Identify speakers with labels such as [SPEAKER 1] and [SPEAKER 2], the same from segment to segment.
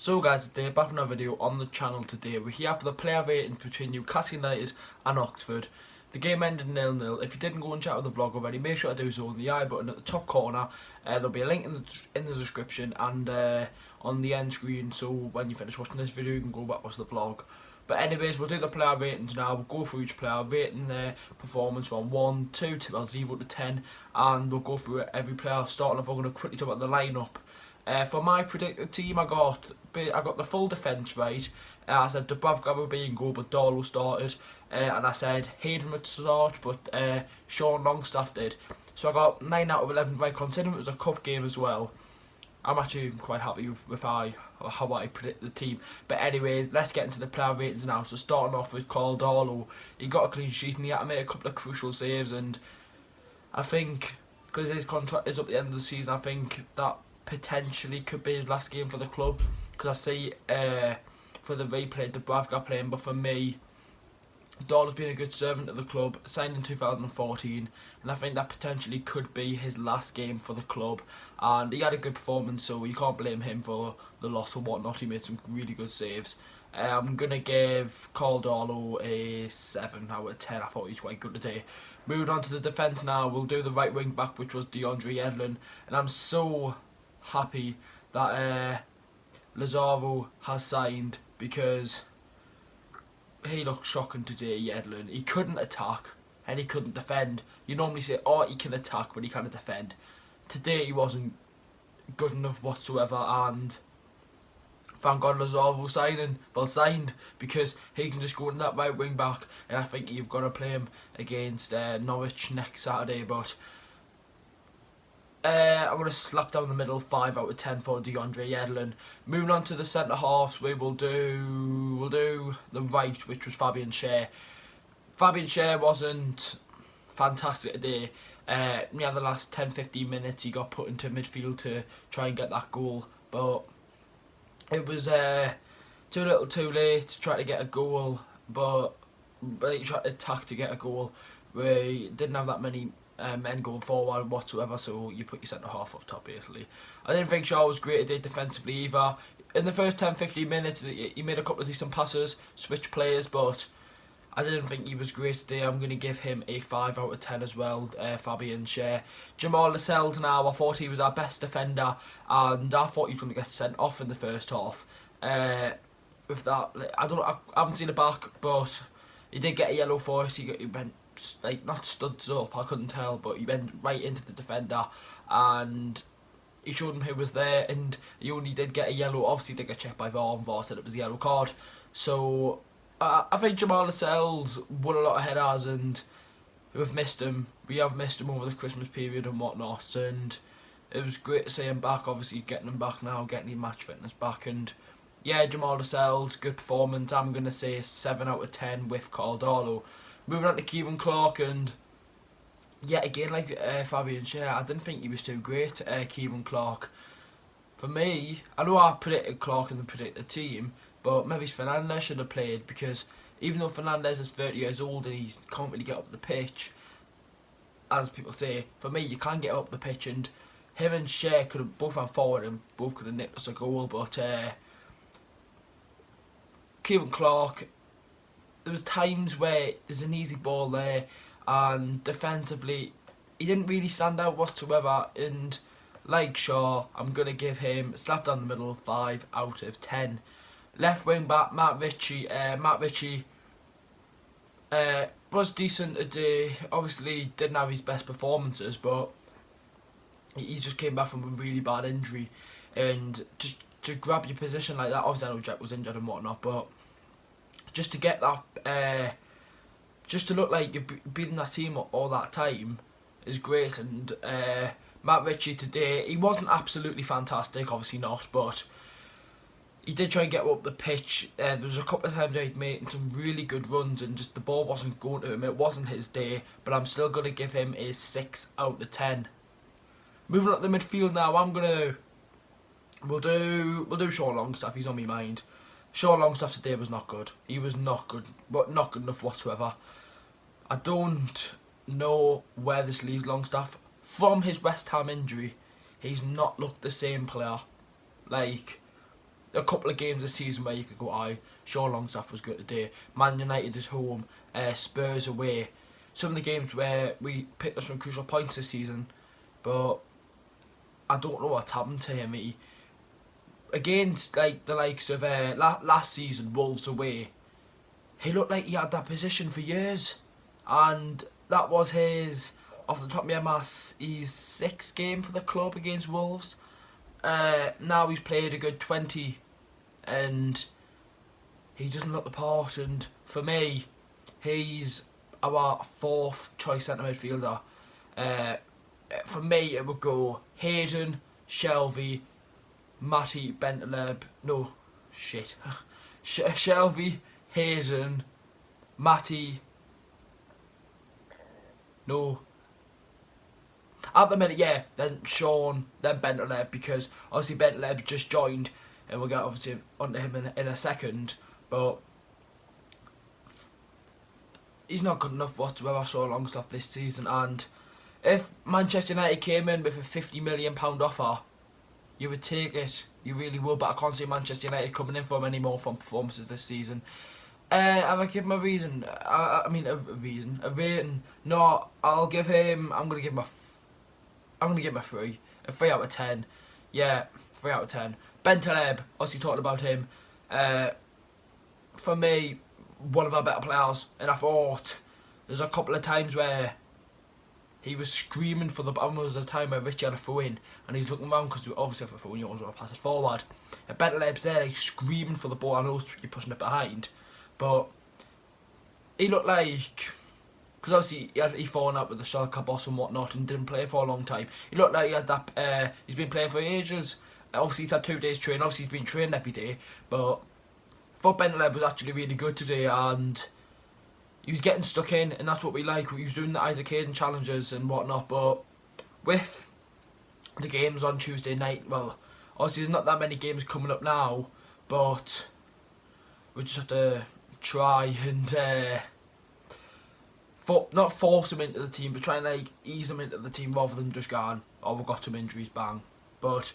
[SPEAKER 1] So guys, today back with another video on the channel. Today we're here for the player ratings between Newcastle United and Oxford. The game ended 0-0. If you didn't go and check out the vlog already, make sure to do so on the I button at the top corner. There'll be a link in the description and on the end screen, so when you finish watching this video you can go back watch the vlog. But anyways, we'll do the player ratings now. We'll go through each player, rating their performance from 1, 2 to 0 to 10, and we'll go through every player. Starting off, we're going to quickly talk about the lineup. For my predicted team, I got the full defence right. I said Dubravka would be in goal, but Darlow started. And I said Hayden would start, but Sean Longstaff did. So I got 9 out of 11 right, considering it was a cup game as well. I'm actually quite happy with how I predict the team. But anyways, let's get into the player ratings now. So starting off with Carl Darlow, he got a clean sheet and he had to make a couple of crucial saves. And I think because his contract is up at the end of the season, I think that potentially could be his last game for the club, because I see for the replay Dubravka playing, but for me Darlow's been a good servant of the club, signed in 2014, and I think that potentially could be his last game for the club. And he had a good performance, so you can't blame him for the loss or whatnot. He made some really good saves. I'm going to give Carl Darlow a 7 out of 10. I thought he was quite good today. Moving on to the defence now, we'll do the right wing back, which was DeAndre Yedlin, and I'm so happy that Lazaro has signed, because he looked shocking today. Yedlin, he couldn't attack and he couldn't defend. You normally say, oh, he can attack but he can't defend. Today he wasn't good enough whatsoever, and thank God Lazaro signed, because he can just go in that right wing back, and I think you've got to play him against Norwich next Saturday. But I'm going to slap down the middle 5 out of 10 for DeAndre Yedlin. Moving on to the centre halves, we'll do the right, which was Fabian Schär. Fabian Schär wasn't fantastic today. Yeah, the last 10-15 minutes he got put into midfield to try and get that goal, but it was too little too late to try to get a goal. But he tried to attack to get a goal. We didn't have that many men going forward whatsoever, so you put your centre half up top basically. I didn't think Shaw was great today defensively either. In the first 10-15 minutes he made a couple of decent passes, switched players, but I didn't think he was great today. I'm going to give him a 5 out of 10 as well, Fabian Schär. Jamal Lascelles now, I thought he was our best defender, and I thought he was going to get sent off in the first half. With that, I haven't seen it back, but he did get a yellow for it. He went, like, not studs up, I couldn't tell, but he went right into the defender, and he showed him who was there, and he only did get a yellow. Obviously they got checked by VAR, and VAR said it was a yellow card. So I think Jamal Lascelles won a lot of headers, and we've missed him. We have missed him over the Christmas period and whatnot, and it was great to see him back. Obviously getting him back now, getting his match fitness back, and yeah, Jamal Lascelles, good performance. I'm going to say 7 out of 10 with Carl Darlow. Moving on to Kieran Clark, and yeah, again, like Fabian Schär, I didn't think he was too great. Kieran Clark, for me, I know I predicted Clark and predicted the team, but maybe Fernandez should have played, because even though Fernandez is 30 years old and he can't really get up the pitch, as people say, for me, you can't get up the pitch, and him and Schär could have both gone forward and both could have nicked us a goal. But Kieran Clark, there was times where there's an easy ball there, and defensively he didn't really stand out whatsoever. And like Shaw, I'm going to give him, slap down the middle, 5 out of 10. Left wing back Matt Ritchie. Matt Ritchie was decent today. Obviously didn't have his best performances, but he just came back from a really bad injury, and just to grab your position like that, obviously I know Jack was injured and whatnot, but just to get that, just to look like you've been in that team all that time is great. And Matt Ritchie today, he wasn't absolutely fantastic, obviously not, but he did try and get up the pitch. There was a couple of times where he'd made some really good runs, and just the ball wasn't going to him. It wasn't his day, but I'm still going to give him a 6 out of 10. Moving up the midfield now, we'll do Sean Longstaff. He's on my mind. Sean Longstaff today was not good. He was not good, but not good enough whatsoever. I don't know where this leaves Longstaff. From his West Ham injury, he's not looked the same player. Like, a couple of games this season where you could go, aye, Sean Longstaff was good today. Man United at home, Spurs away. Some of the games where we picked up some crucial points this season, but I don't know what's happened to him. Against like the likes of last season, Wolves away, he looked like he had that position for years, and that was his, off the top of my head, his 6th game for the club against Wolves. Now he's played a good 20, and he doesn't look the part. And for me, he's our 4th choice centre midfielder. For me, it would go Hayden, Shelvey, Matty, Bentaleb. No, shit. Shelvey, Hayden, Matty. No. At the minute, yeah, then Sean, then Bentaleb, because obviously Bentaleb just joined, and we'll get obviously onto him in a second, but he's not good enough whatsoever. I saw Longstaff this season, and if Manchester United came in with a £50 million offer, you would take it. You really would, but I can't see Manchester United coming in for him anymore from performances this season. Have I give him a reason? A rating. No, I'll give him. I'm gonna give him a 3. A 3 out of 10. Yeah, 3 out of 10. Bentaleb, obviously talking about him. For me, one of our better players, and I thought there's a couple of times where he was screaming for the ball. There was a time where Richie had a throw in, and he's looking around because obviously if a throw in, you always want to pass it forward. And Bentaleb's there, like screaming for the ball. I know you're pushing it behind, but he looked like, because obviously he fallen out with the Schalke boss and whatnot and didn't play for a long time. He looked like he had that. He's been playing for ages. Obviously he's had 2 days training. Obviously he's been training every day, but I thought Bentaleb was actually really good today, and he was getting stuck in, and that's what we like. He was doing the Isaac Hayden challenges and whatnot, but with the games on Tuesday night, well, obviously there's not that many games coming up now, but we just have to try and not force him into the team, but try and like ease him into the team rather than just going, oh, we've got some injuries, bang. But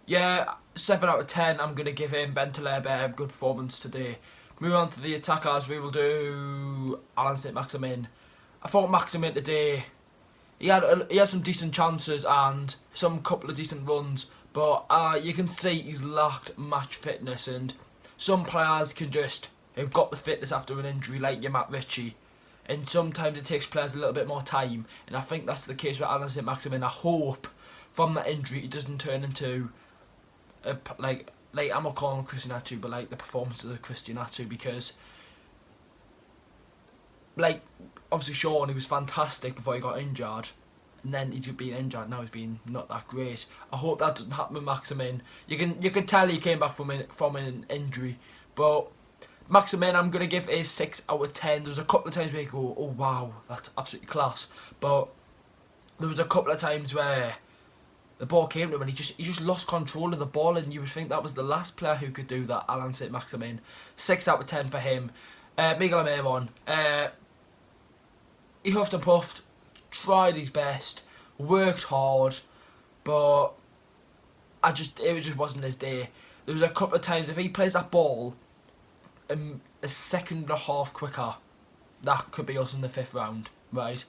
[SPEAKER 1] yeah, 7 out of 10. I'm gonna give him Bentaleb a good performance today. Moving on to the attackers, we will do Alan St-Maximin. I thought Maximin today, he had some decent chances and some couple of decent runs, but you can see he's lacked match fitness, and some players have got the fitness after an injury, like your Matt Ritchie, and sometimes it takes players a little bit more time, and I think that's the case with Alan St-Maximin. I hope from that injury he doesn't turn into like I'm not calling him Christian Atsu, but like the performances of Christian Atsu, because like obviously Sean, he was fantastic before he got injured, and then he's been injured, now he's been not that great. I hope that doesn't happen with Maximin. You can tell he came back from an injury, but Maximin, I'm going to give a 6 out of 10. There was a couple of times where you go, oh wow, that's absolutely class, but there was a couple of times where the ball came to him and he just lost control of the ball, and you would think that was the last player who could do that, Alan St-Maximin. 6 out of 10 for him. Miguel Almiron, he huffed and puffed, tried his best, worked hard, but it just wasn't his day. There was a couple of times, if he plays that ball a second and a half quicker, that could be us in the 5th round, right?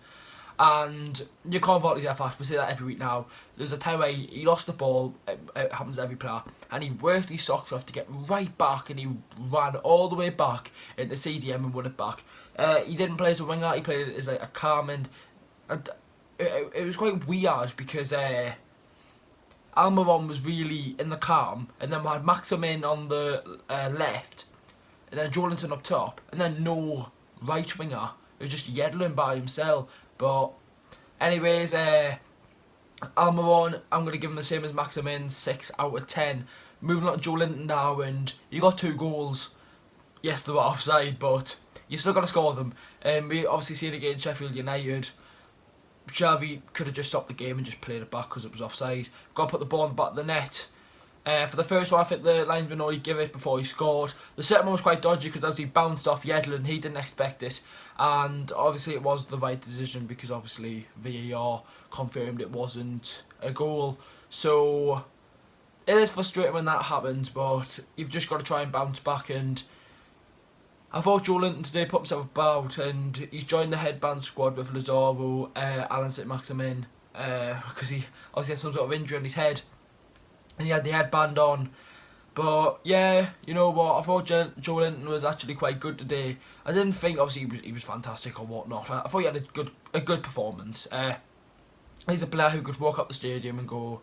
[SPEAKER 1] And you can't fault his effort. We say that every week now. There's a time where he lost the ball. It happens to every player, and he worked his socks off to get right back, and he ran all the way back into CDM and won it back. He didn't play as a winger. He played as like a calm, and it was quite weird because Almiron was really in the calm, and then we had Maximin on the left, and then Joelinton up top, and then no right winger. It was just Yedlin by himself. But anyways, Almiron, I'm going to give him the same as Maximin, 6 out of 10. Moving on to Joelinton now, and you got 2 goals. Yes, they were offside, but you still got to score them. We obviously seen it against Sheffield United. Xavi could have just stopped the game and just played it back because it was offside. Got to put the ball in the back of the net. For the first one, I think the linesman already gave it before he scored. The second one was quite dodgy because as he bounced off Yedlin, he didn't expect it. And obviously it was the right decision because obviously VAR confirmed it wasn't a goal. So it is frustrating when that happens, but you've just got to try and bounce back. And I thought Joelinton today put himself about, and he's joined the headband squad with Lazaro, Alan St-Maximin, because he obviously had some sort of injury on his head, and he had the headband on. But yeah, you know what, I thought Joelinton was actually quite good today. I didn't think obviously he was fantastic or whatnot. I thought he had a good performance. He's a player who could walk up the stadium and go,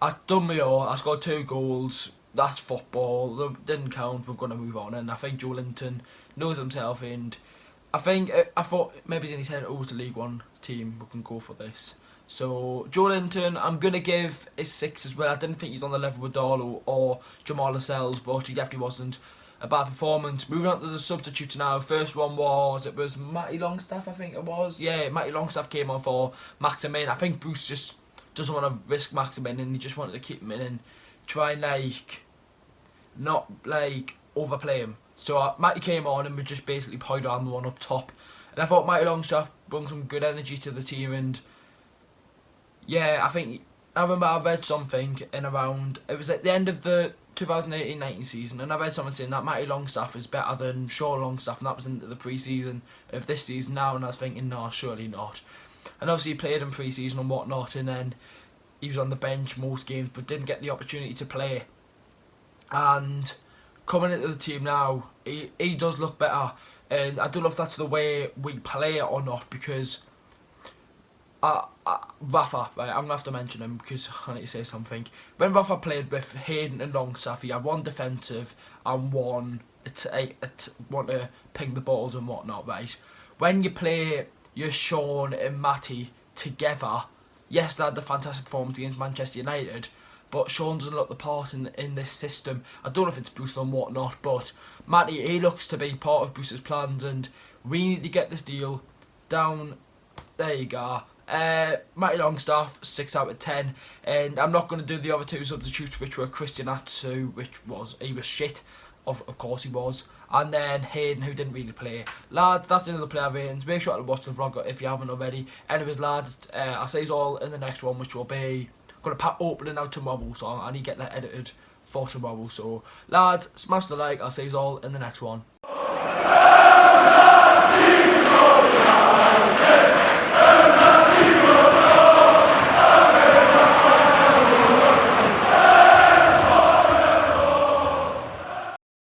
[SPEAKER 1] I've done me all, I scored 2 goals, that's football, that didn't count, we're going to move on. And I think Joelinton knows himself, and I thought maybe in his head, oh, it's a League One team, we can go for this. So Joelinton, I'm going to give a 6 as well. I didn't think he's on the level with Darlow or Jamal Lascelles, but he definitely wasn't. A bad performance. Moving on to the substitutes now. First one was Matty Longstaff, I think it was. Yeah, Matty Longstaff came on for Maximin. I think Bruce just doesn't want to risk Maximin, and he just wanted to keep him in and try and not overplay him. So Matty came on and we just basically pointed on the one up top. And I thought Matty Longstaff brought some good energy to the team, and yeah, I remember I read something in around, it was at the end of the 2018-19 season, and I read someone saying that Matty Longstaff is better than Sean Longstaff, and that was into the pre-season of this season now, and I was thinking, no, surely not. And obviously he played in pre-season and whatnot, and then he was on the bench most games, but didn't get the opportunity to play. And coming into the team now, he does look better, and I don't know if that's the way we play it or not, because Rafa, right, I'm going to have to mention him because I need to say something. When Rafa played with Hayden and Longstaff, he had one defensive and one to ping the balls and whatnot, right? When you play your Sean and Matty together, yes, they had the fantastic performance against Manchester United, but Sean doesn't look the part in this system. I don't know if it's Bruce and whatnot, but Matty, he looks to be part of Bruce's plans, and we need to get this deal down. There you go. Matty Longstaff, 6 out of 10, and I'm not going to do the other 2 substitutes, which were Christian Atsu, he was shit, of course he was, and then Hayden, who didn't really play. Lads, that's another player ratings. Make sure to watch the vlog if you haven't already. Anyways, lads, I'll see you all in the next one, which will be going to open it out tomorrow, so I need to get that edited for tomorrow. So lads, smash the like. I'll see you all in the next one.